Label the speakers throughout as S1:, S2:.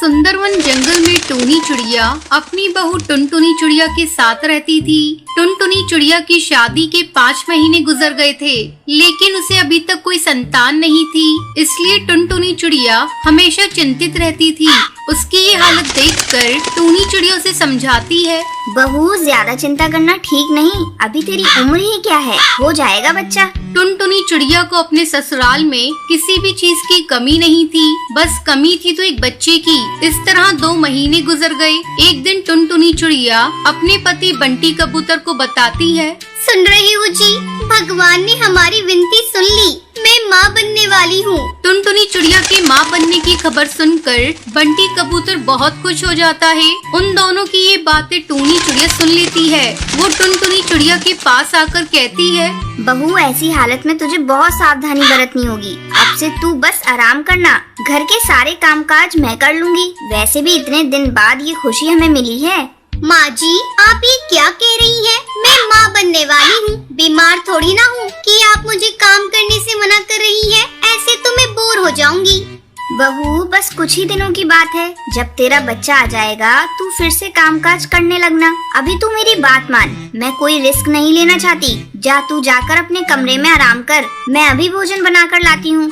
S1: सुंदरवन जंगल में टूनी चिड़िया अपनी बहू टुनटुनी चिड़िया के साथ रहती थी। टुनटुनी चिड़िया की शादी के 5 महीने गुजर गए थे, लेकिन उसे अभी तक कोई संतान नहीं थी। इसलिए टुनटुनी चिड़िया हमेशा चिंतित रहती थी। उसकी ये हालत देखकर टूनी चिड़िया उसे समझाती है,
S2: बहू ज्यादा चिंता करना ठीक नहीं, अभी तेरी उम्र ही क्या है, हो जाएगा बच्चा।
S1: टुनटुनी चिड़िया को अपने ससुराल में किसी भी चीज की कमी नहीं थी, बस कमी थी तो एक बच्चे की। इस तरह 2 महीने गुजर गए। एक दिन टुनटुनी चिड़िया अपने पति बंटी कबूतर को बताती है,
S2: सुन रही हो जी, भगवान ने हमारी विनती सुन ली, मैं माँ बनने वाली हूँ।
S1: टुनटुनी चिड़िया के माँ बनने की खबर सुनकर बंटी कबूतर बहुत खुश हो जाता है। उन दोनों की ये बातें टूनी चिड़िया सुन लेती है। वो टुनटुनी चिड़िया के पास आकर कहती है,
S2: बहू ऐसी हालत में तुझे बहुत सावधानी बरतनी होगी। अब से तू बस आराम करना, घर के सारे कामकाज मैं कर लूंगी। वैसे भी इतने दिन बाद ये खुशी हमें मिली है। माँ जी, आप ये क्या कह रही हैं? मैं माँ बनने वाली हूँ, बीमार थोड़ी ना हूँ कि आप मुझे काम करने से मना कर रही हैं। ऐसे तो मैं बोर हो जाऊंगी। बहू बस कुछ ही दिनों की बात है, जब तेरा बच्चा आ जाएगा तू फिर से कामकाज करने लगना। अभी तू मेरी बात मान, मैं कोई रिस्क नहीं लेना चाहती। जा तू जाकर अपने कमरे में आराम कर, मैं अभी भोजन बना कर लाती हूँ।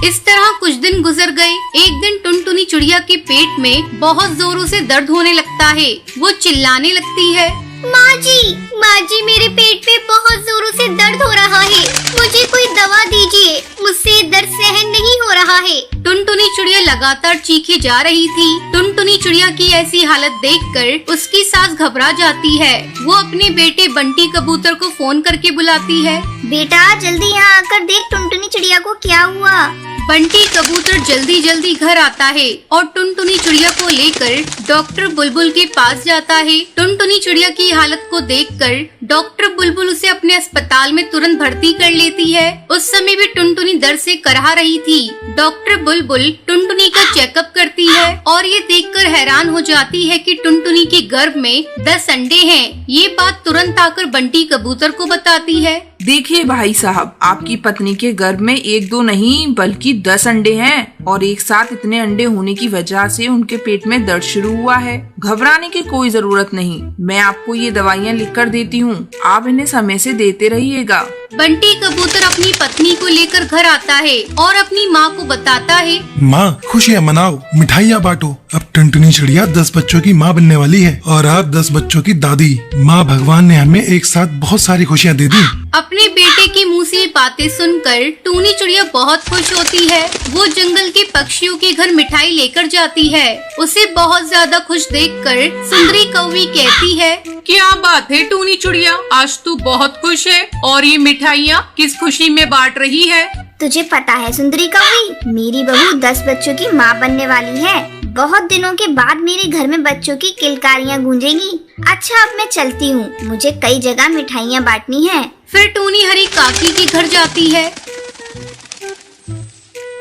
S1: इस तरह कुछ दिन गुजर गए। एक दिन टुनटुनी चिड़िया के पेट में बहुत जोरों से दर्द होने लगता है। वो चिल्लाने लगती है,
S2: माँ जी मेरे पेट पे बहुत जोरों से दर्द हो रहा है, मुझे कोई दवा दीजिए, मुझसे दर्द सहन नहीं हो रहा है।
S1: टुनटुनी चिड़िया लगातार चीखे जा रही थी। टुनटुनी चिड़िया की ऐसी हालत देखकर उसकी सास घबरा जाती है। वो अपने बेटे बंटी कबूतर को फोन करके बुलाती है,
S2: बेटा जल्दी यहाँ आकर देख टुनटुनी चिड़िया को क्या हुआ।
S1: बंटी कबूतर जल्दी घर आता है और टुनटुनी चिड़िया को लेकर डॉक्टर बुलबुल के पास जाता है। टुनटुनी चिड़िया की हालत को देखकर डॉक्टर बुलबुल उसे अपने अस्पताल में तुरंत भर्ती कर लेती है। उस समय भी टुनटुनी दर्द से कराह रही थी। डॉक्टर बुलबुल टुनटुनी का चेकअप करती है और ये देखकर हैरान हो जाती है कि टुनटुनी के गर्भ में 10 अंडे हैं। ये बात तुरंत आकर बंटी कबूतर को बताती है।
S3: देखिए भाई साहब, आपकी पत्नी के गर्भ में 1-2 नहीं बल्कि 10 अंडे हैं और एक साथ इतने अंडे होने की वजह से उनके पेट में दर्द शुरू हुआ है। घबराने की कोई जरूरत नहीं, मैं आपको ये दवाइयाँ लिख कर देती हूँ, आप इन्हें समय से देते रहिएगा।
S1: बंटी कबूतर अपनी पत्नी को लेकर घर आता है और अपनी माँ को बताता है,
S4: माँ खुशियाँ मनाओ, मिठाइयाँ बांटो, अब टुनटुनी चिड़िया 10 बच्चों की माँ बनने वाली है और आप 10 बच्चों की दादी। माँ भगवान ने हमें एक साथ बहुत सारी खुशियाँ दे दी।
S1: अपने बेटे के मुंह से बातें सुनकर टूनी चिड़िया बहुत खुश होती है। वो जंगल के पक्षियों के घर मिठाई लेकर जाती है। उसे बहुत ज्यादा खुश देखकर सुंदरी कौवी कहती है,
S5: क्या बात है टूनी चिड़िया, आज तू बहुत खुश है और ये मिठाइयाँ किस खुशी में बांट रही है?
S2: तुझे पता है सुंदरी कौवी, मेरी बहू 10 बच्चों की माँ बनने वाली है। बहुत दिनों के बाद मेरे घर में बच्चों की किलकारियाँ गूंजेंगी। अच्छा अब मैं चलती हूँ, मुझे कई जगह मिठाइयाँ बांटनी है।
S1: फिर टूनी हरी काकी के घर जाती है।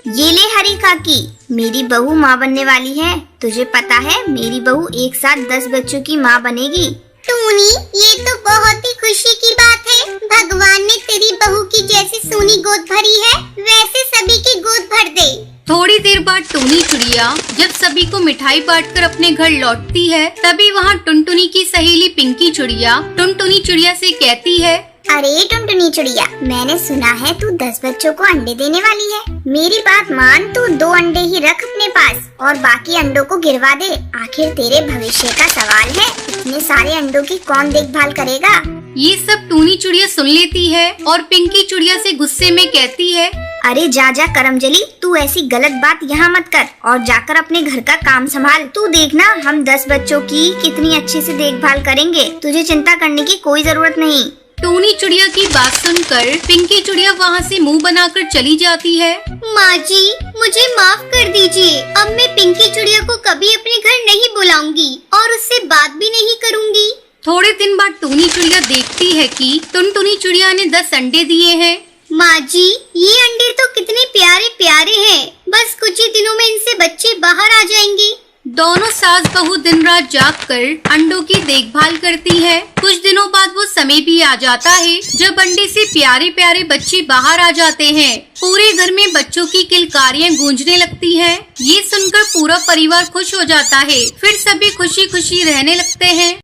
S2: ये ले हरी काकी, मेरी बहू माँ बनने वाली है। तुझे पता है मेरी बहू एक साथ 10 बच्चों की माँ बनेगी।
S6: टूनी, ये तो बहुत ही खुशी की बात है। भगवान ने तेरी बहू की जैसी सोनी गोद भरी है, वैसे सभी की गोद भर दे।
S1: थोड़ी देर बाद टूनी चिड़िया जब सभी को मिठाई बांटकर अपने घर लौटती है, तभी वहाँ टुनटुनी की सहेली पिंकी चिड़िया टुनटुनी चिड़िया से कहती है,
S6: अरे टुनटुनी चिड़िया, मैंने सुना है तू 10 बच्चों को अंडे देने वाली है। मेरी बात मान, तू 2 अंडे ही रख अपने पास और बाकी अंडों को गिरवा दे। आखिर तेरे भविष्य का सवाल है, इतने सारे अंडों की कौन देखभाल करेगा।
S1: ये सब टूनी चिड़िया सुन लेती है और पिंकी चिड़िया से गुस्से में कहती है,
S2: अरे जा करमजली, तू ऐसी गलत बात यहाँ मत कर और जाकर अपने घर का काम संभाल। तू देखना हम 10 बच्चों की कितनी अच्छे से देखभाल करेंगे, तुझे चिंता करने की कोई जरूरत नहीं।
S1: टूनी चिड़िया की बात सुनकर पिंकी चिड़िया वहाँ से मुंह बनाकर चली जाती है।
S6: माँ जी, मुझे माफ कर दीजिए, अब मैं पिंकी चिड़िया को कभी अपने घर नहीं बुलाऊंगी और उससे बात भी नहीं करूँगी।
S1: थोड़े दिन बाद टूनी चिड़िया देखती है कि टुनटुनी चिड़िया ने 10 अंडे दिए हैं।
S6: माँ जी, ये अंडे तो कितने प्यारे प्यारे हैं, बस कुछ ही दिनों में इनसे बच्चे बाहर आ जाएंगे।
S1: दोनों सास बहू दिन रात जाग कर अंडों की देखभाल करती है। कुछ दिनों बाद वो समय भी आ जाता है जब अंडे से प्यारे प्यारे बच्चे बाहर आ जाते हैं। पूरे घर में बच्चों की किलकारियां गूंजने लगती हैं। ये सुनकर पूरा परिवार खुश हो जाता है। फिर सभी खुशी खुशी रहने लगते हैं।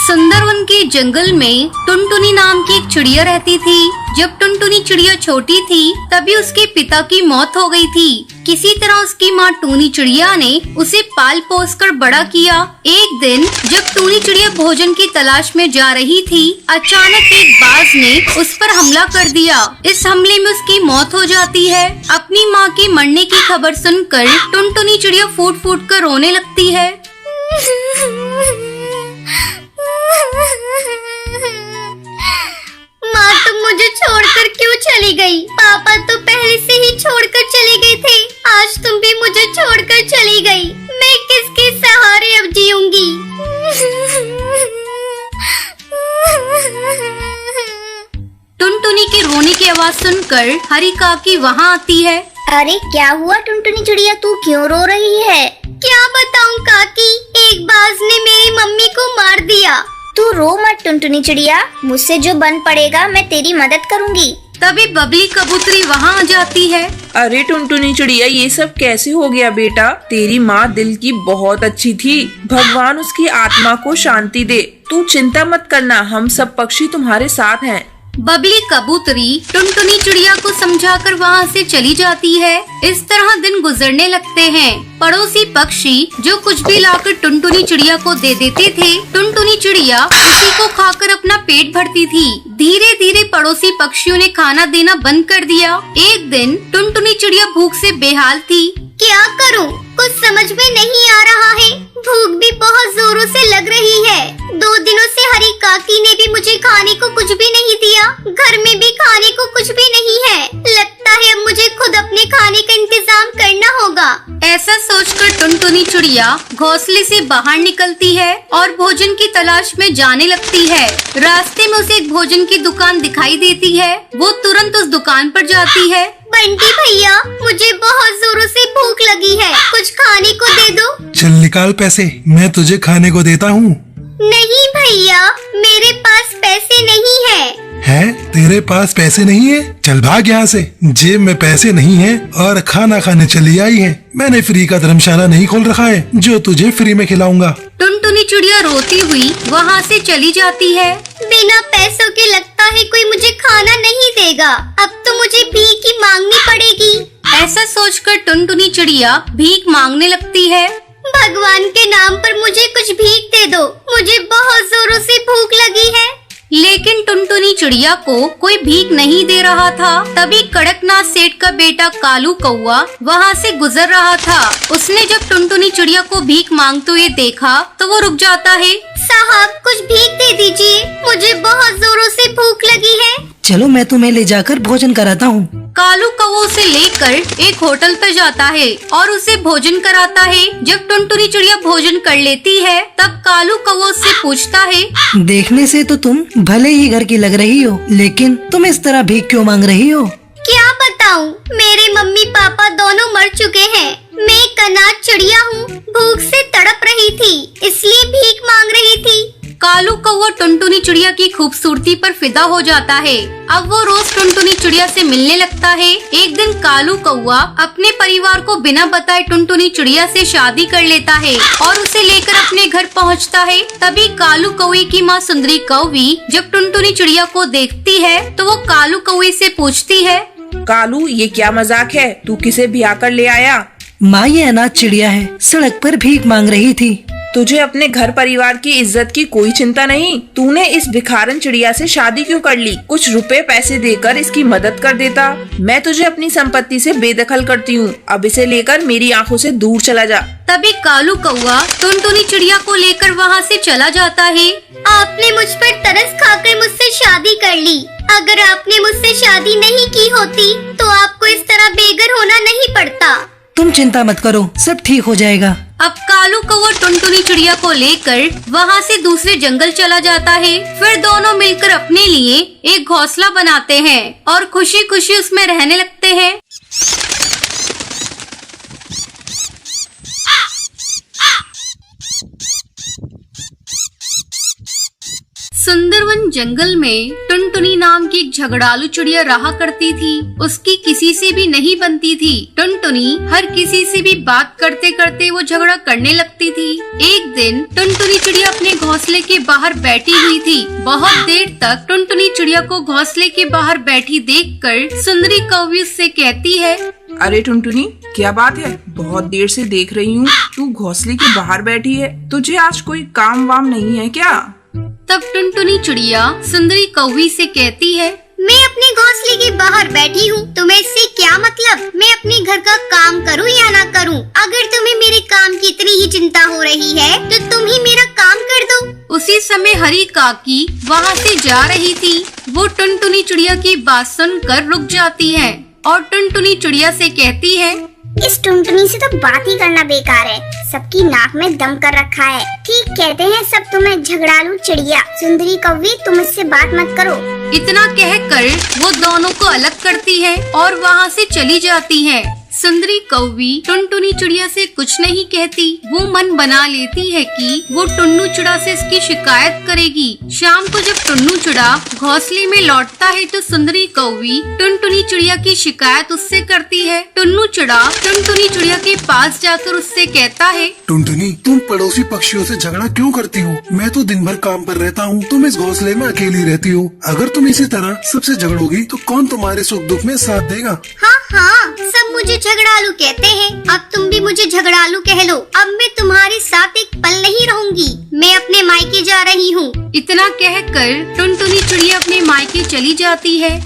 S1: सुंदरवन के जंगल में टुनटुनी नाम की एक चिड़िया रहती थी। जब टुनटुनी चिड़िया छोटी थी तभी उसके पिता की मौत हो गई थी। किसी तरह उसकी माँ टूनी चिड़िया ने उसे पाल पोस कर बड़ा किया। एक दिन जब टूनी चिड़िया भोजन की तलाश में जा रही थी, अचानक एक बाज ने उस पर हमला कर दिया। इस हमले में उसकी मौत हो जाती है। अपनी माँ के मरने की खबर सुनकर टुनटुनी चिड़िया फूट फूट कर रोने लगती है।
S2: माँ तुम मुझे छोड़कर क्यों चली गई? पापा तो पहले से ही छोड़कर चले गए थे। आज तुम भी मुझे छोड़कर चली गई। मैं किसके सहारे अब जीऊंगी?
S1: टुनटुनी के रोने की आवाज सुनकर हरी काकी वहाँ आती है।
S6: अरे क्या हुआ टुनटुनी चिड़िया, तू क्यों रो रही है?
S2: क्या बताऊं काकी, एक बाज ने मेरी मम्मी को मार दिया।
S6: तू रो मत टुनटुनी चिड़िया, मुझसे जो बन पड़ेगा मैं तेरी मदद करूंगी।
S1: तभी बबली कबूतरी वहाँ आ जाती है।
S3: अरे टुनटुनी चिड़िया, ये सब कैसे हो गया बेटा? तेरी माँ दिल की बहुत अच्छी थी, भगवान उसकी आत्मा को शांति दे। तू चिंता मत करना, हम सब पक्षी तुम्हारे साथ हैं।
S1: बबली कबूतरी टुनटुनी चिड़िया को समझाकर वहाँ से चली जाती है। इस तरह दिन गुजरने लगते हैं। पड़ोसी पक्षी जो कुछ भी लाकर टुनटुनी चिड़िया को दे देते थे, टुनटुनी चिड़िया उसी को खाकर अपना पेट भरती थी। धीरे धीरे पड़ोसी पक्षियों ने खाना देना बंद कर दिया। एक दिन टुनटुनी चिड़िया भूख से बेहाल थी।
S2: क्या करूं? कुछ समझ में नहीं आ रहा है। भूख भी बहुत जोरों से लग रही है। 2 दिनों से हरी काकी ने भी मुझे खाने को कुछ भी नहीं दिया। घर में भी खाने को कुछ भी नहीं है। लगता है अब मुझे खुद अपने खाने का इंतजाम करना होगा।
S1: ऐसा सोचकर टुनटुनी चिड़िया घोंसले से बाहर निकलती है और भोजन की तलाश में जाने लगती है। रास्ते में उसे एक भोजन की दुकान दिखाई देती है। वो तुरंत उस दुकान पर जाती है।
S2: बंटी भैया, मुझे बहुत जोरों से भूख लगी है, कुछ खाने को दे दो।
S4: चल निकाल पैसे, मैं तुझे खाने को देता हूँ।
S2: नहीं भैया, मेरे पास पैसे नहीं है।
S4: है? तेरे पास पैसे नहीं है? चल भाग यहाँ से। जेब में पैसे नहीं है और खाना खाने चली आई है। मैंने फ्री का धर्मशाला नहीं खोल रखा है जो तुझे फ्री में खिलाऊंगा।
S1: टुनटुनी चिड़िया रोती हुई वहाँ से चली जाती है।
S2: बिना पैसों के लगता है कोई मुझे खाना नहीं देगा। अब तो मुझे भीख ही मांगनी पड़ेगी।
S1: ऐसा सोचकर टुनटुनी चिड़िया भीख मांगने लगती है।
S2: भगवान के नाम पर मुझे कुछ भीख दे दो, मुझे बहुत जोरों से भूख लगी है।
S1: लेकिन टुनटुनी चिड़िया को कोई भीख नहीं दे रहा था। तभी कड़कनाथ सेठ का बेटा कालू कौआ वहाँ से गुजर रहा था। उसने जब टुनटुनी चिड़िया को भीख मांगते हुए देखा तो वो रुक जाता है।
S2: साहब, कुछ भीख दे दीजिए, मुझे बहुत जोरों से भूख लगी है।
S7: चलो मैं तुम्हें ले जाकर भोजन कराता हूँ।
S1: कालू कौवा उसे लेकर एक होटल पर जाता है और उसे भोजन कराता है। जब टुनटुनी चिड़िया भोजन कर लेती है तब कालू कौवा उससे पूछता है,
S7: देखने से तो तुम भले ही घर की लग रही हो, लेकिन तुम इस तरह भीख क्यों मांग रही हो?
S2: क्या बताऊं, मेरे मम्मी पापा दोनों मर चुके हैं। मैं एक अनाथ चिड़िया हूँ, भूख से तड़प रही थी, इसलिए भीख मांग रही थी।
S1: कालू कौवा टुनटुनी चिड़िया की खूबसूरती पर फिदा हो जाता है। अब वो रोज टुनटुनी चिड़िया से मिलने लगता है। एक दिन कालू कौवा अपने परिवार को बिना बताए टुनटुनी चिड़िया से शादी कर लेता है और उसे लेकर अपने घर पहुंचता है। तभी कालू कौवे की माँ सुंदरी कौवी जब टुनटुनी चिड़िया को देखती है तो वो कालू कौवे से पूछती है,
S3: कालू, ये क्या मजाक है? तू किसे ब्याह कर ले आया?
S7: माँ, ये अनाथ चिड़िया है, सड़क पर भीख मांग रही थी।
S3: तुझे अपने घर परिवार की इज्जत की कोई चिंता नहीं? तूने इस भिखारन चिड़िया से शादी क्यों कर ली? कुछ रुपए पैसे देकर इसकी मदद कर देता। मैं तुझे अपनी संपत्ति से बेदखल करती हूँ। अब इसे लेकर मेरी आंखों से दूर चला जा।
S1: तभी कालू कौवा टुनटुनी चिड़िया को लेकर वहाँ से चला जाता है।
S2: आपने मुझ पर तरस खाकर मुझसे शादी कर ली। अगर आपने मुझसे शादी नहीं की होती तो आपको इस तरह बेघर होना नहीं पड़ता।
S7: तुम चिंता मत करो, सब ठीक हो जाएगा।
S1: अब कालू कौवा टुनटुनी चिड़िया को लेकर वहाँ से दूसरे जंगल चला जाता है। फिर दोनों मिलकर अपने लिए एक घोंसला बनाते हैं और खुशी खुशी उसमें रहने लगते हैं। जंगल में टुनटुनी नाम की एक झगड़ालू चिड़िया रहा करती थी। उसकी किसी से भी नहीं बनती थी। टुनटुनी हर किसी से भी बात करते करते वो झगड़ा करने लगती थी। एक दिन टुनटुनी चिड़िया अपने घोंसले के बाहर बैठी हुई थी। बहुत देर तक टुनटुनी चिड़िया को घोंसले के बाहर बैठी देखकर सुंदरी कौवी उससे कहती है,
S3: अरे टुनटुनी, क्या बात है? बहुत देर से देख रही हूँ तू घोंसले के बाहर बैठी है। तुझे आज कोई काम वाम नहीं है क्या?
S1: तब टुनटुनी चिड़िया सुंदरी कौवी से कहती है,
S6: मैं अपने घोंसले के बाहर बैठी हूँ, तुम्हें इससे क्या मतलब? मैं अपने घर का काम करूँ या ना करूँ? अगर तुम्हें मेरे काम की इतनी ही चिंता हो रही है तो तुम ही मेरा काम कर दो।
S1: उसी समय हरी काकी वहाँ से जा रही थी। वो टुनटुनी चिड़िया की बात सुनकर रुक जाती है और टुनटुनी चिड़िया से कहती है,
S6: इस टुनटुनी से तो बात ही करना बेकार है, सबकी नाक में दम कर रखा है। ठीक कहते हैं सब तुम्हें झगड़ालू चिड़िया। सुंदरी कौवी, तुम इससे बात मत करो।
S1: इतना कहकर वो दोनों को अलग करती है और वहाँ से चली जाती है। सुंदरी कौवी टुनटुनी चिड़िया से कुछ नहीं कहती। वो मन बना लेती है कि वो टुन्नू चिड़ा से इसकी शिकायत करेगी। शाम को जब टुन्नू चिड़ा घोंसले में लौटता है तो सुंदरी कौवी टुनटुनी चिड़िया की शिकायत उससे करती है। टुन्नू चिड़ा टुनटुनी चिड़िया के पास जाकर उससे कहता है,
S4: टुनटुनी, तुम पड़ोसी पक्षियों से झगड़ा क्यों करती हो? मैं तो दिन भर काम पर रहता हूँ, तुम इस घोंसले में अकेली रहती हो। अगर तुम इसी तरह सबसे झगड़ोगी तो कौन तुम्हारे सुख दुख में साथ देगा?
S6: हाँ, सब मुझे झगड़ालू कहते हैं। अब तुम भी मुझे झगड़ालू कह लो। अब मैं तुम्हारे साथ एक पल नहीं रहूंगी। मैं अपने मायके जा रही हूँ।
S1: इतना कहकर टुनटुनी चिड़िया अपने मायके चली जाती है।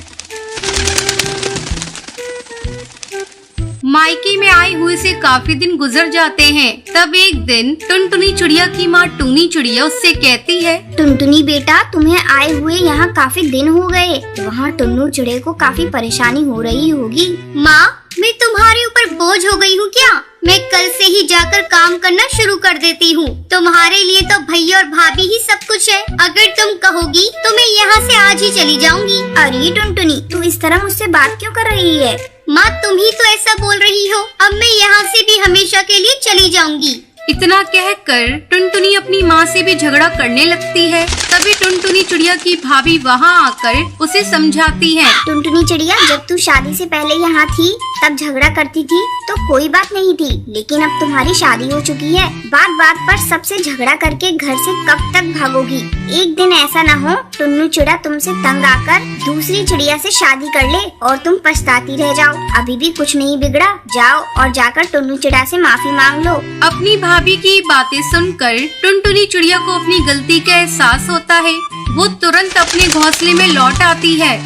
S1: मायके में आए हुए से काफी दिन गुजर जाते हैं। तब एक दिन टुनटुनी चिड़िया की माँ टूनी चिड़िया उससे कहती है,
S2: टुनटुनी बेटा, तुम्हें आए हुए यहाँ काफी दिन हो गए। वहाँ टुन्नू चिड़े को काफी परेशानी हो रही होगी।
S6: माँ, मैं तुम्हारे ऊपर बोझ हो गई हूँ क्या? मैं कल से ही जाकर काम करना शुरू कर देती हूँ। तुम्हारे लिए तो भैया और भाभी ही सब कुछ है। अगर तुम कहोगी तो मैं यहाँ से आज ही चली जाऊंगी।
S2: अरे टुनटुनी, तू इस तरह मुझसे बात क्यों कर रही है?
S6: माँ, तुम ही तो ऐसा बोल रही हो। अब मैं यहाँ से भी हमेशा के लिए चली जाऊंगी।
S1: इतना कहकर टुनटुनी अपनी माँ से भी झगड़ा करने लगती है। तभी टुनटुनी चिड़िया की भाभी वहाँ आकर उसे समझाती है।
S2: टुनटुनी चिड़िया, जब तू शादी से पहले यहाँ थी तब झगड़ा करती थी तो कोई बात नहीं थी, लेकिन अब तुम्हारी शादी हो चुकी है। बात बात पर सबसे झगड़ा करके घर से कब तक भागोगी? एक दिन ऐसा न हो टुन्नू चिड़ा तुमसे तंग आकर दूसरी चिड़िया से शादी कर ले और तुम पछताती रह जाओ। अभी भी कुछ नहीं बिगड़ा, जाओ और जाकर टुन्नू चिड़ा से माफी मांग लो।
S1: अपनी भाभी की बातें सुनकर टुनटुनी चिड़िया को अपनी गलती का एहसास होता है। वो तुरंत अपने घोंसले में लौट आती है।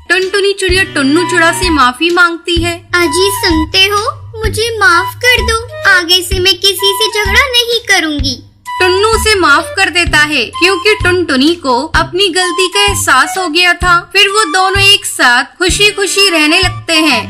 S1: टुनटुनी चिड़िया टुन्नू चिड़ा से माफी मांगती है।
S6: अजी, सुनते हो? मुझे माफ कर दो। आगे से मैं किसी से झगड़ा नहीं करूँगी।
S1: टुन्नू उसे माफ कर देता है क्योंकि टुनटुनी को अपनी गलती का एहसास हो गया था। फिर वो दोनों एक साथ खुशी खुशी रहने लगते हैं।